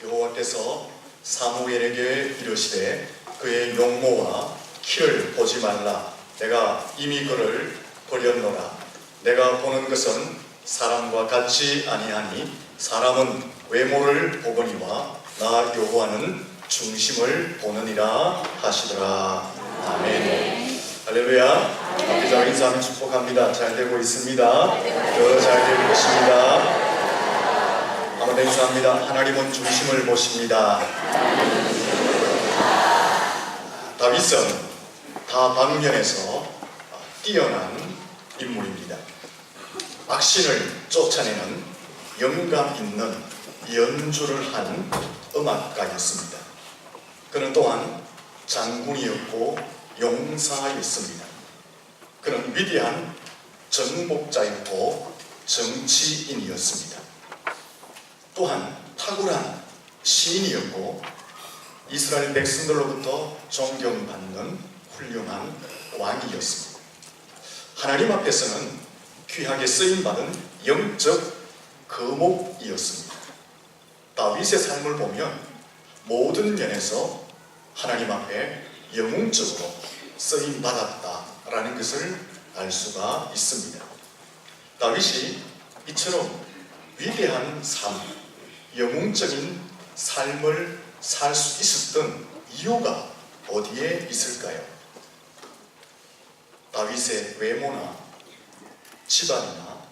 여호와께서 사무엘에게 이르시되 그의 용모와 키를 보지 말라. 내가 이미 그를 버렸노라. 내가 보는 것은 사람과 같지 아니하니 사람은 외모를 보거니와 나 여호와는 중심을 보느니라 하시더라. 아멘. 할렐루야. 앞에서 인사하면 축복합니다. 잘 되고 있습니다. 더 잘 될 것입니다. 한번 인사합니다. 하나님은 중심을 보십니다. 다윗은 다방면에서 뛰어난 인물입니다. 악신을 쫓아내는 영감 있는 연주를 한 음악가였습니다. 그는 또한 장군이었고 용사였습니다. 그는 위대한 정복자였고 정치인이었습니다. 또한 탁월한 시인이었고 이스라엘 백성들로부터 존경받는 훌륭한 왕이었습니다. 하나님 앞에서는 귀하게 쓰임받은 영적 거목이었습니다. 다윗의 삶을 보면 모든 면에서 하나님 앞에 영웅적으로 쓰임받았다라는 것을 알 수가 있습니다. 다윗이 이처럼 위대한 삶, 영웅적인 삶을 살 수 있었던 이유가 어디에 있을까요? 다윗의 외모나 집안이나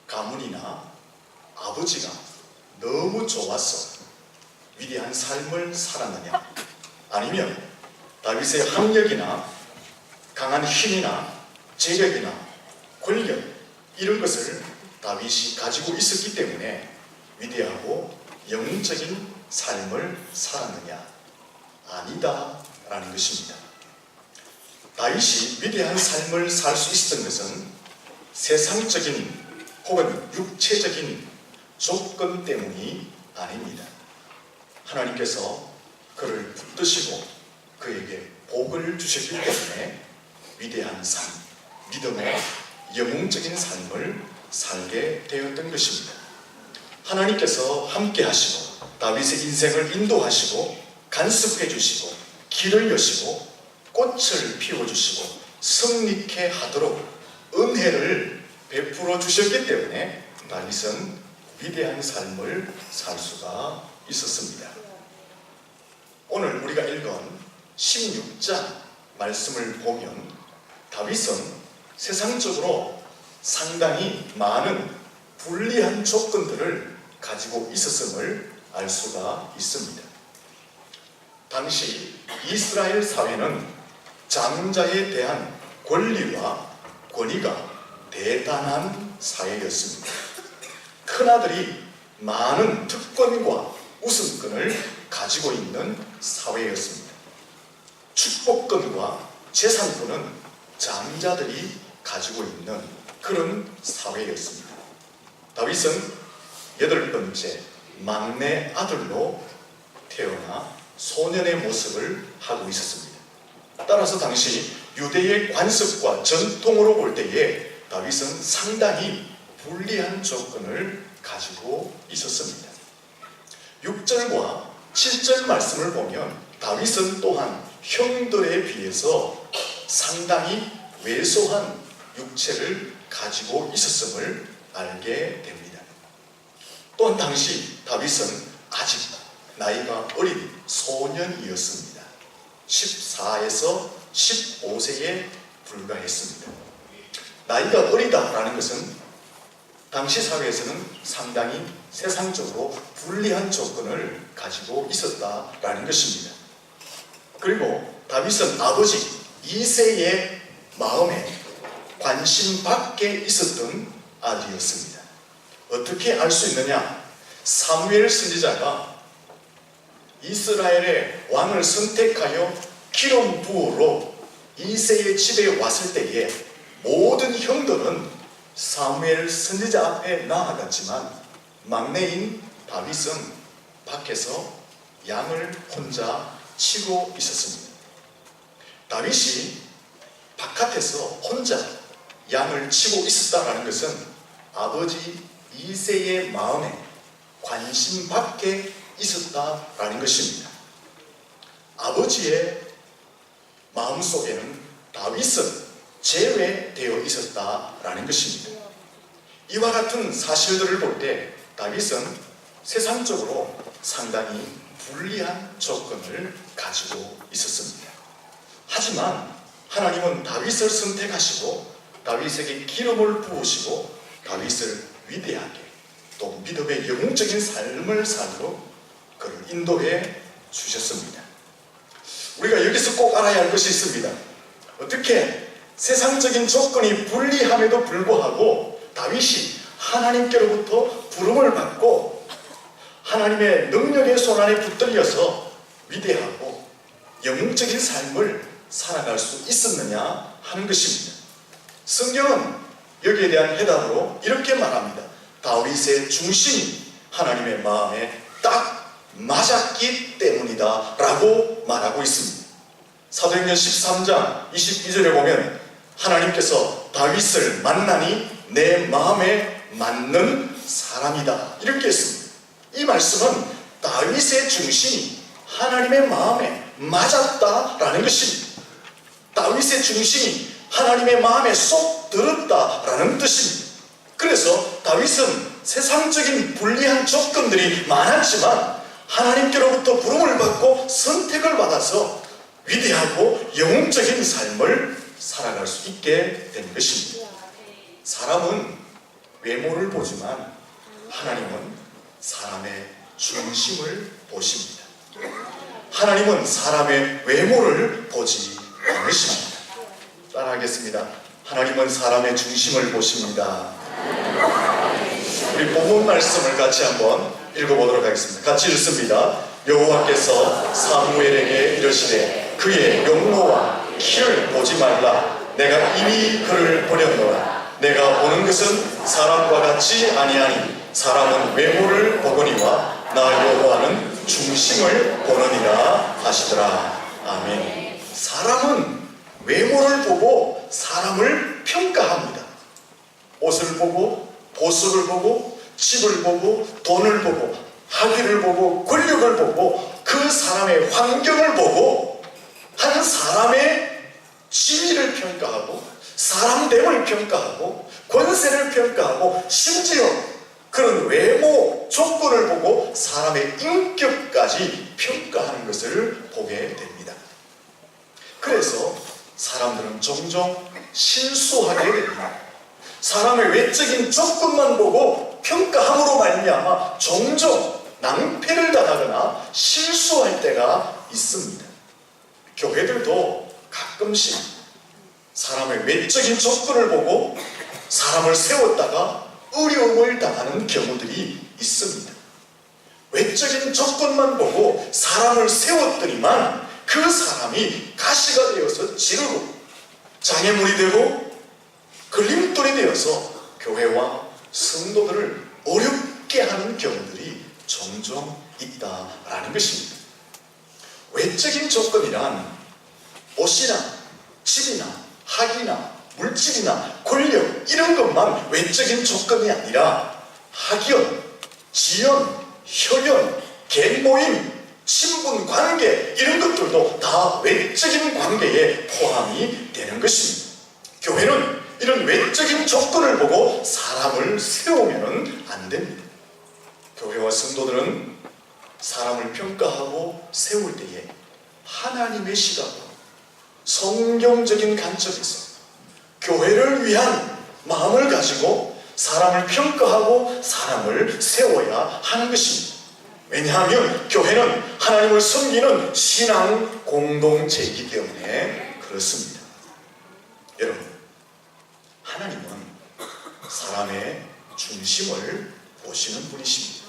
가문이나 아버지가 너무 좋아서 위대한 삶을 살았느냐? 아니면 다윗의 학력이나 강한 힘이나 재력이나 권력 이런 것을 다윗이 가지고 있었기 때문에 위대하고 영웅적인 삶을 살았느냐? 아니다 라는 것입니다. 다윗이 위대한 삶을 살 수 있었던 것은 세상적인 혹은 육체적인 조건 때문이 아닙니다. 하나님께서 그를 붙드시고 그에게 복을 주셨기 때문에 위대한 삶, 믿음의 영웅적인 삶을 살게 되었던 것입니다. 하나님께서 함께 하시고 다윗의 인생을 인도하시고 간섭해 주시고 길을 여시고 꽃을 피워주시고 성립케 하도록 은혜를 베풀어 주셨기 때문에 다윗은 위대한 삶을 살 수가 있었습니다. 오늘 우리가 읽은 16장 말씀을 보면 다윗은 세상적으로 상당히 많은 불리한 조건들을 가지고 있었음을 알 수가 있습니다. 당시 이스라엘 사회는 장자에 대한 권리와 권위가 대단한 사회였습니다. 큰아들이 많은 특권과 우선권을 가지고 있는 사회였습니다. 축복권과 재산권은 장자들이 가지고 있는 그런 사회였습니다. 다윗은 8번째 막내 아들로 태어나 소년의 모습을 하고 있었습니다. 따라서 당시 유대의 관습과 전통으로 볼 때에 다윗은 상당히 불리한 조건을 가지고 있었습니다. 6절과 7절 말씀을 보면 다윗은 또한 형들에 비해서 상당히 왜소한 육체를 가지고 있었음을 알게 됩니다. 또한 당시 다윗은 아직 나이가 어린 소년이었습니다. 14에서 15세에 불과했습니다. 나이가 어리다라는 것은 당시 사회에서는 상당히 세상적으로 불리한 조건을 가지고 있었다라는 것입니다. 그리고 다윗은 아버지 이새의 마음에 관심 밖에 있었던 아들이었습니다. 어떻게 알 수 있느냐? 사무엘 선지자가 이스라엘의 왕을 선택하여 기름 부으러 이새의 집에 왔을 때에 모든 형들은 사무엘 선지자 앞에 나아갔지만 막내인 다윗은 밖에서 양을 혼자 치고 있었습니다. 다윗이 바깥에서 혼자 양을 치고 있었다는 것은 아버지 이새의 마음에 관심 밖에 있었다라는 것입니다. 아버지의 마음속에는 다윗은 제외되어 있었다라는 것입니다. 이와 같은 사실들을 볼 때 다윗은 세상적으로 상당히 불리한 조건을 가지고 있었습니다. 하지만 하나님은 다윗을 선택하시고 다윗에게 기름을 부으시고 다윗을 위대하게 또 믿음의 영웅적인 삶을 살도록 그를 인도해 주셨습니다. 우리가 여기서 꼭 알아야 할 것이 있습니다. 어떻게 세상적인 조건이 불리함에도 불구하고 다윗이 하나님께로부터 부름을 받고 하나님의 능력의 손안에 붙들려서 위대하고 영웅적인 삶을 살아갈 수 있었느냐 하는 것입니다. 성경은 여기에 대한 해답으로 이렇게 말합니다. 다윗의 중심이 하나님의 마음에 딱 맞았기 때문이다 라고 말하고 있습니다. 사도행전 13장 22절에 보면 하나님께서 다윗을 만나니 내 마음에 맞는 사람이다 이렇게 했습니다. 이 말씀은 다윗의 중심이 하나님의 마음에 맞았다라는 것입니다. 다윗의 중심이 하나님의 마음에 쏙 들었다라는 뜻입니다. 그래서 다윗은 세상적인 불리한 조건들이 많았지만 하나님께로부터 부름을 받고 선택을 받아서 위대하고 영웅적인 삶을 살아갈 수 있게 된 것입니다. 사람은 외모를 보지만 하나님은 사람의 중심을 보십니다. 하나님은 사람의 외모를 보지 않으십니다. 따라하겠습니다. 하나님은 사람의 중심을 보십니다. 우리 본문 말씀을 같이 한번 읽어보도록 하겠습니다. 같이 읽습니다. 여호와께서 사무엘에게 이르시되 그의 용모와 키를 보지 말라. 내가 이미 그를 버렸노라. 내가 보는 것은 사람과 같지 아니하니 사람은 외모를 보거니와 나 여호와는 중심을 보느니라 하시더라. 아멘. 사람은 외모를 보고 사람을 평가합니다. 옷을 보고 보석을 보고 집을 보고 돈을 보고 학위를 보고 권력을 보고 그 사람의 환경을 보고 한 사람의 지위를 평가하고 사람됨을 평가하고 권세를 평가하고 심지어 그런 외모 조건을 보고 사람의 인격까지 평가하는 것을 보게 됩니다. 그래서 사람들은 종종 실수하게 됩니다. 사람의 외적인 조건만 보고 평가함으로 말미암아 종종 낭패를 당하거나 실수할 때가 있습니다. 교회들도 가끔씩 사람의 외적인 조건을 보고 사람을 세웠다가 어려움을 당하는 경우들이 있습니다. 외적인 조건만 보고 사람을 세웠더니만 그 사람이 가시가 되어서 지르고 장애물이 되고 걸림돌이 되어서 교회와 성도들을 어렵게 하는 경우들이 종종 있다라는 것입니다. 외적인 조건이란 옷이나 집이나 학위나 물질이나 권력 이런 것만 외적인 조건이 아니라 학연, 지연, 혈연, 갱모임, 친분 관계 이런 것들도 다 외적인 관계에 포함이 되는 것입니다. 교회는 이런 외적인 조건을 보고 사람을 세우면 안 됩니다. 교회와 성도들은 사람을 평가하고 세울 때에 하나님의 시각으로 성경적인 관점에서 교회를 위한 마음을 가지고 사람을 평가하고 사람을 세워야 하는 것입니다. 왜냐하면 교회는 하나님을 섬기는 신앙 공동체이기 때문에 그렇습니다. 여러분, 하나님은 사람의 중심을 보시는 분이십니다.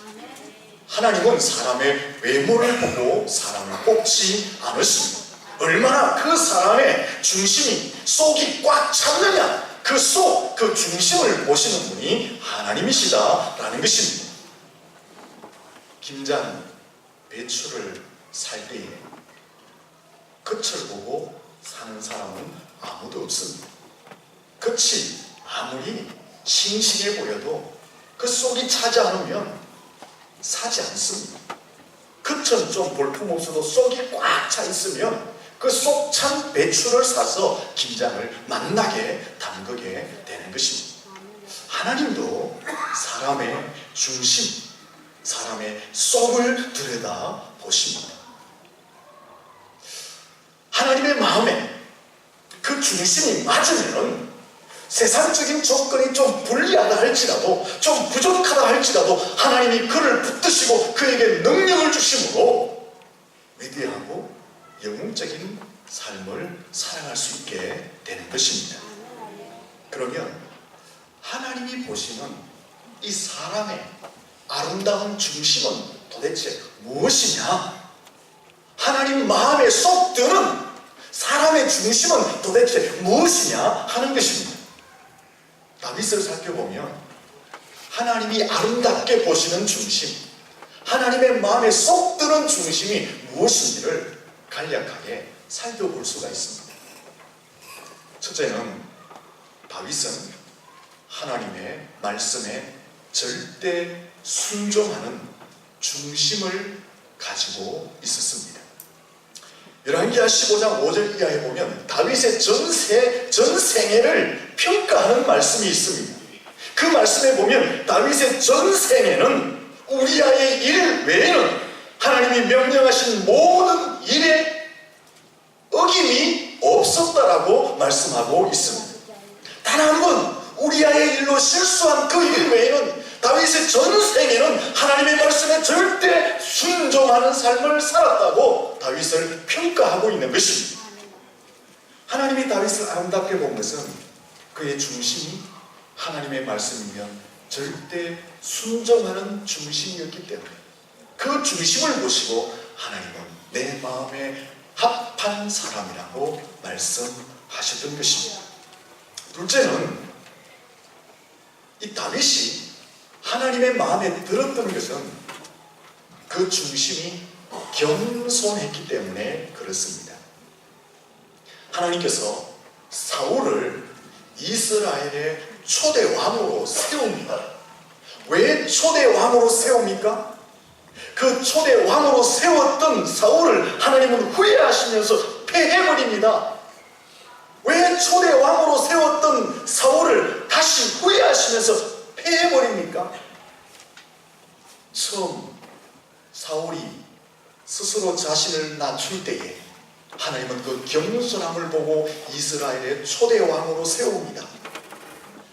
하나님은 사람의 외모를 보고 사람을 뽑지 않으십니다. 얼마나 그 사람의 중심이 속이 꽉 찼느냐 그 속, 그 중심을 보시는 분이 하나님이시다라는 것입니다. 김장, 배추를 살 때에 겉을 보고 사는 사람은 아무도 없습니다. 겉이 아무리 싱싱해 보여도 그 속이 차지 않으면 사지 않습니다. 겉은 좀 볼품없어도 속이 꽉 차 있으면 그 속 찬 배추를 사서 김장을 맛나게 담그게 되는 것입니다. 하나님도 사람의 중심, 사람의 속을 들여다 보십니다. 하나님의 마음에 그 중심이 맞으면 세상적인 조건이 좀 불리하다 할지라도, 좀 부족하다 할지라도 하나님이 그를 붙드시고 그에게 능력을 주심으로 위대하고 영웅적인 삶을 살아갈 수 있게 되는 것입니다. 그러면 하나님이 보시는 이 사람의 아름다운 중심은 도대체 무엇이냐? 하나님 마음에 쏙 드는 사람의 중심은 도대체 무엇이냐 하는 것입니다. 다윗을 살펴보면 하나님이 아름답게 보시는 중심, 하나님의 마음에 쏙 드는 중심이 무엇인지를 간략하게 살펴볼 수가 있습니다. 첫째는 다윗은 하나님의 말씀에 절대 순종하는 중심을 가지고 있었습니다. 열왕기하 15장 5절 이하에 보면 다윗의 전생애를 평가하는 말씀이 있습니다. 그 말씀에 보면 다윗의 전생애는 우리아의 일 외에는 하나님이 명령하신 모든 일에 어김이 없었다라고 말씀하고 있습니다. 단 한 번 우리아의 일로 실수한 그 일 외에는 다윗의 전생에는 하나님의 말씀에 절대 순종하는 삶을 살았다고 다윗을 평가하고 있는 것입니다. 하나님이 다윗을 아름답게 본 것은 그의 중심이 하나님의 말씀이면 절대 순종하는 중심이었기 때문에 그 중심을 보시고 하나님은 내 마음에 합한 사람이라고 말씀하셨던 것입니다. 둘째는 이 다윗이 하나님의 마음에 들었던 것은 그 중심이 겸손했기 때문에 그렇습니다. 하나님께서 사울을 이스라엘의 초대 왕으로 세웁니다. 왜 초대 왕으로 세웁니까? 그 초대 왕으로 세웠던 사울을 하나님은 후회하시면서 패해버립니다. 왜 초대 왕으로 세웠던 사울을 다시 후회하시면서 패해버립니까? 처음 사울이 스스로 자신을 낮출 때에 하나님은 그 겸손함을 보고 이스라엘의 초대 왕으로 세웁니다.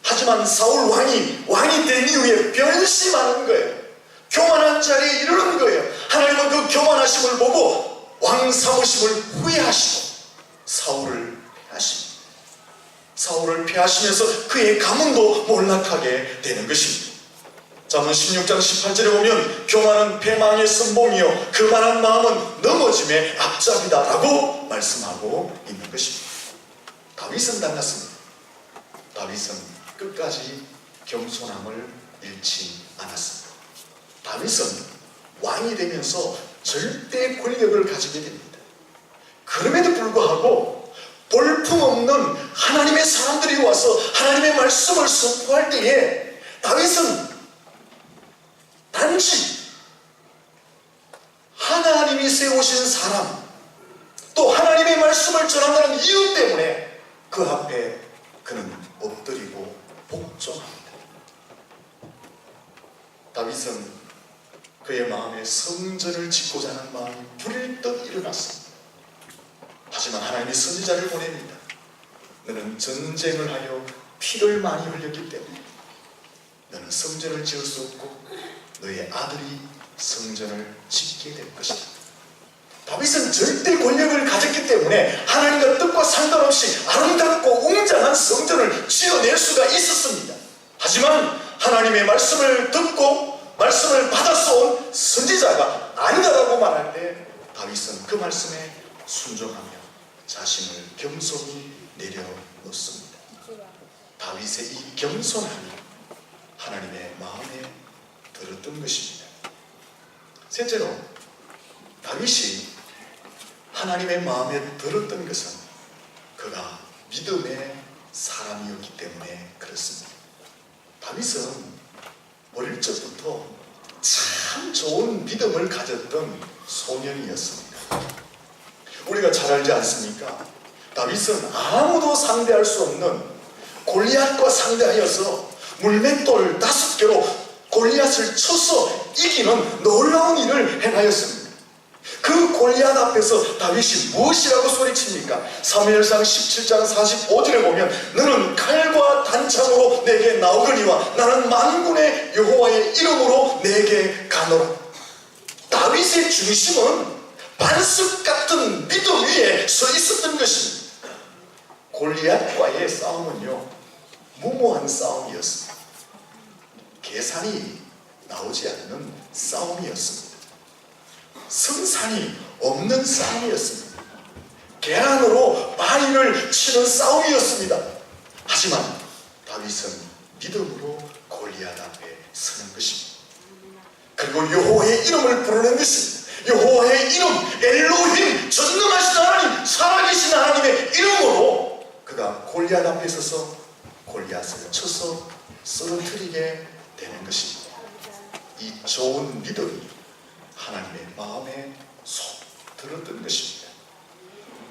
하지만 사울 왕이 된 이후에 변심하는 거예요. 교만한 자리에 이르는 거예요. 하나님은 그 교만하심을 보고 왕 삼으심을 후회하시고 사울을 패하십니다. 사울을 패하시면서 그의 가문도 몰락하게 되는 것입니다. 잠언 16장 18절에 보면 교만은 패망의 선봉이요 그만한 마음은 넘어짐의 앞잡이다 라고 말씀하고 있는 것입니다. 다윗은 달랐습니다. 다윗은 끝까지 겸손함을 잃지 않았습니다. 다윗은 왕이 되면서 절대 권력을 가지게 됩니다. 그럼에도 불구하고 볼품없는 하나님의 사람들이 와서 하나님의 말씀을 선포할 때에 다윗은 단지 하나님이 세우신 사람 또 하나님의 말씀을 전한다는 이유 때문에 그 앞에 그는 엎드리고 복종합니다. 다윗은 그의 마음에 성전을 짓고자 하는 마음이 불일듯 일어났습니다. 하지만 하나님이 선지자를 보냅니다. 너는 전쟁을 하여 피를 많이 흘렸기 때문에 너는 성전을 지을 수 없고 너의 아들이 성전을 짓게 될 것이다. 다윗은 절대 권력을 가졌기 때문에 하나님과 뜻과 상관없이 아름답고 웅장한 성전을 지어낼 수가 있었습니다. 하지만 하나님의 말씀을 듣고 말씀을 받아서 온 선지자가 아니다라고 말할 때 다윗은 그 말씀에 순종하며 자신을 겸손히 내려놓습니다. 다윗의 이 겸손함이 하나님의 마음에 들었던 것입니다. 셋째로 다윗이 하나님의 마음에 들었던 것은 그가 믿음의 사람이었기 때문에 그렇습니다. 다윗은 어릴 적부터 참 좋은 믿음을 가졌던 소년이었습니다. 우리가 잘 알지 않습니까? 다윗은 아무도 상대할 수 없는 골리앗과 상대하여서 물맷돌 5개로 골리앗을 쳐서 이기는 놀라운 일을 행하였습니다. 그 골리앗 앞에서 다윗이 무엇이라고 소리칩니까? 사무엘상 17장 45절에 보면 너는 칼과 단창으로 내게 나오거니와 나는 만군의 여호와의 이름으로 내게 가노라. 다윗의 중심은 반석 같은 믿음 위에 서 있었던 것입니다. 골리앗과의 싸움은요, 무모한 싸움이었습니다. 계산이 나오지 않는 싸움이었습니다. 승산이 없는 싸움이었습니다. 계란으로 바위를 치는 싸움이었습니다. 하지만 다윗은 믿음으로 골리앗 앞에 서는 것입니다. 그리고 여호와의 이름을 부르는 것입니다. 여호와의 이름, 엘로힘, 전능하신 하나님, 살아계신 하나님의 이름으로 그가 골리앗 앞에 서서 골리앗을 쳐서 쓰러뜨리게 되는 것입니다. 이 좋은 믿음이 하나님의 마음에 속 들었던 것입니다.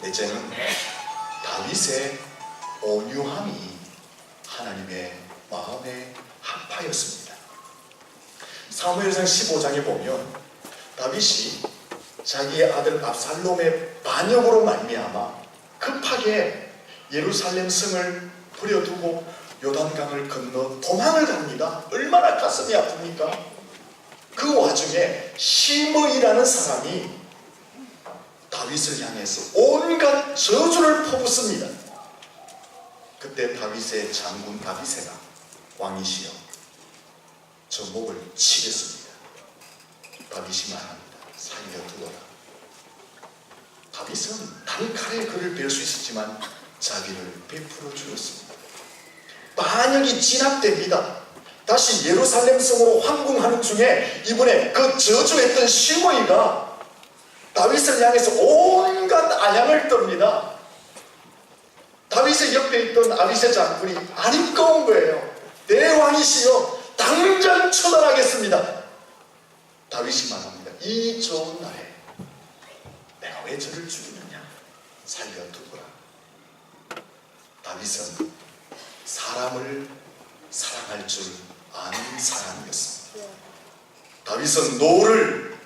넷째는 다윗의 온유함이 하나님의 마음에 합하였습니다. 사무엘상 15장에 보면 다윗이 자기의 아들 압살롬의 반역으로 말미암아 급하게 예루살렘 성을 버려두고 요단강을 건너 도망을 갑니다. 얼마나 가슴이 아픕니까? 그 와중에 시므이라는 사람이 다윗을 향해서 온갖 저주를 퍼붓습니다. 그때 다윗의 장군 다윗세가 왕이시여 저 목을 치겠습니다. 다윗이 말합니다. 살려두어라. 다윗은 단칼에 그를 뵐 수 있었지만 자비를 베풀어 주었습니다. 반역이 진압됩니다. 다시 예루살렘 성으로 황궁하는 중에 이번에 그 저주했던 시므이가 다윗을 향해서 온갖 아양을 떱니다. 다윗의 옆에 있던 아비새 장군이 아님꺼운 거예요. 내 왕이시여 당장 처단하겠습니다. 다윗이 말합니다. 이 좋은 날에 내가 왜 저를 죽이느냐? 살려두거라. 다윗은 사람을 사랑할 줄 아는 사람이었습니다. 다윗은 노를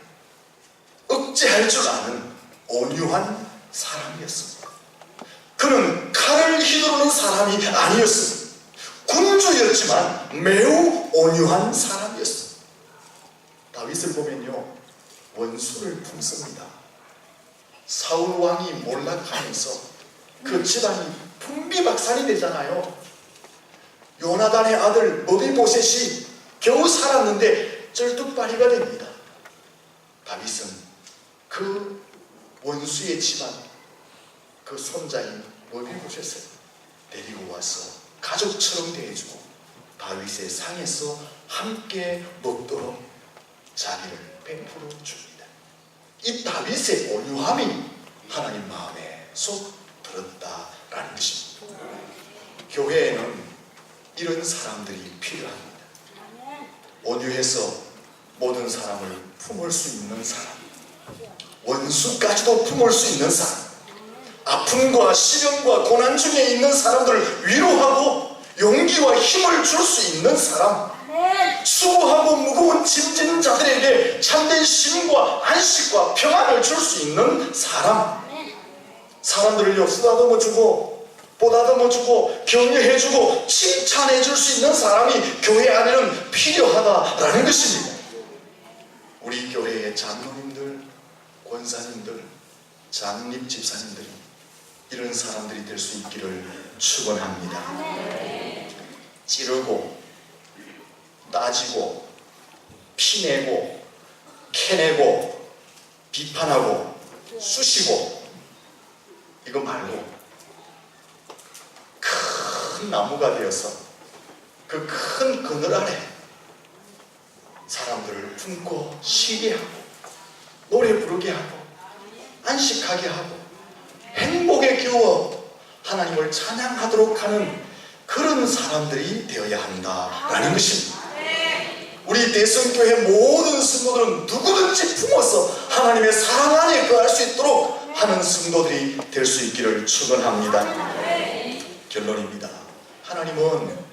억제할 줄 아는 온유한 사람이었습니다. 그는 칼을 휘두르는 사람이 아니었습니다. 군주였지만 매우 온유한 사람이었습니다. 다윗을 보면요, 원수를 품습니다. 사울 왕이 몰락하면서 그 집안이 풍비박산이 되잖아요. 요나단의 아들 머비보셋이 겨우 살았는데 쩔뚝발이가 됩니다. 다윗은 그 원수의 집안, 그 손자인 머비보셋을 데리고 와서 가족처럼 대해주고 다윗의 상에서 함께 먹도록 자비를 베풀어 줍니다. 이 다윗의 온유함이 하나님 마음에 쏙 들었다라는 것입니다. 교회에는 이런 사람들이 필요합니다. 온유해서 모든 사람을 품을 수 있는 사람, 원수까지도 품을 수 있는 사람, 아픔과 시련과 고난 중에 있는 사람들을 위로하고 용기와 힘을 줄 수 있는 사람, 수고하고 무거운 짐진 자들에게 참된 쉼과 안식과 평안을 줄 수 있는 사람, 사람들을 쓰다듬어주고 보다듬어주고 격려해주고 칭찬해줄 수 있는 사람이 교회 안에는 필요하다라는 것입니다. 우리 교회의 장로님들, 권사님들, 장립 집사님들이 이런 사람들이 될 수 있기를 축원합니다. 찌르고 따지고 피내고 캐내고 비판하고 쑤시고 이거 말고 큰 나무가 되어서 그 큰 그늘 아래 사람들을 품고 쉬게 하고 노래 부르게 하고 안식하게 하고 행복에 겨워 하나님을 찬양하도록 하는 그런 사람들이 되어야 한다라는 것입니다. 우리 대성교회 모든 성도들은 누구든지 품어서 하나님의 사랑 안에 거할 수 있도록 하는 성도들이 될 수 있기를 축원합니다. 결론입니다. 하나님은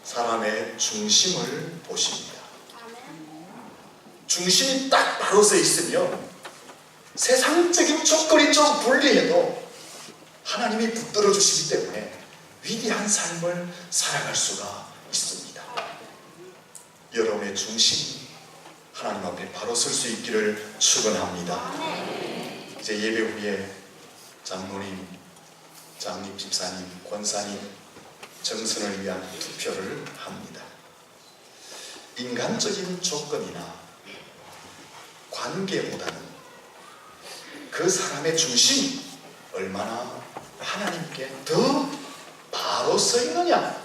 사람의 중심을 보십니다. 중심이 딱 바로 서 있으면 세상적인 조건이 좀 불리해도 하나님이 붙들어 주시기 때문에 위대한 삶을 살아갈 수가 있습니다. 여러분의 중심이 하나님 앞에 바로 설 수 있기를 축원합니다. 이제 예배 후에 장로님, 장님, 집사님, 권사님 정선을 위한 투표를 합니다. 인간적인 조건이나 관계보다는 그 사람의 중심이 얼마나 하나님께 더 바로 서 있느냐,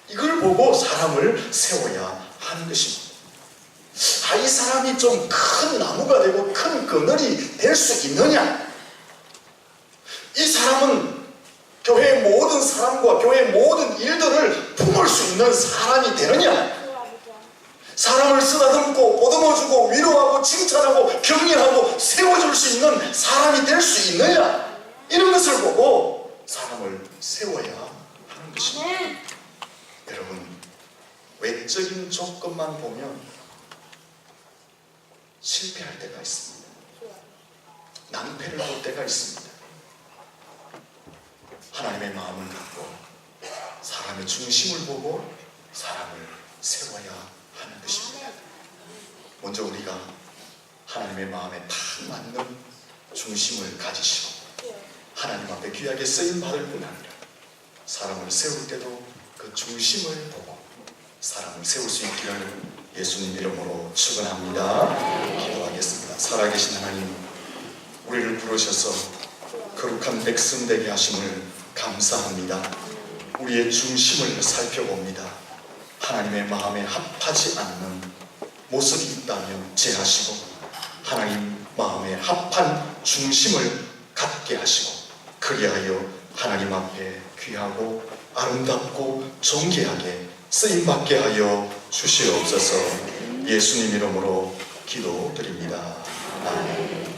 이걸 보고 사람을 세워야 하는 것입니다. 이 사람이 좀 큰 나무가 되고 큰 그늘이 될 수 있느냐, 이 사람은 교회의 모든 사람과 교회의 모든 일들을 품을 수 있는 사람이 되느냐, 사람을 쓰다듬고 보듬어주고 위로하고 칭찬하고 격려하고 세워줄 수 있는 사람이 될 수 있느냐, 이런 것을 보고 사람을 세워야 하는 것입니다. 여러분, 외적인 조건만 보면 실패할 때가 있습니다. 낭패를 볼 때가 있습니다. 하나님의 마음을 갖고 사람의 중심을 보고 사람을 세워야 하는 것입니다. 먼저 우리가 하나님의 마음에 딱 맞는 중심을 가지시고 하나님 앞에 귀하게 쓰임 받을 뿐 아니라 사람을 세울 때도 그 중심을 보고 사람을 세울 수 있기를 예수님 이름으로 축원합니다. 기도하겠습니다. 살아계신 하나님, 우리를 부르셔서 거룩한 백성 되게 하심을 감사합니다. 우리의 중심을 살펴봅니다. 하나님의 마음에 합하지 않는 모습이 있다면 제하시고 하나님 마음에 합한 중심을 갖게 하시고 그리하여 하나님 앞에 귀하고 아름답고 존귀하게 쓰임받게 하여 주시옵소서. 예수님 이름으로 기도드립니다. 아멘.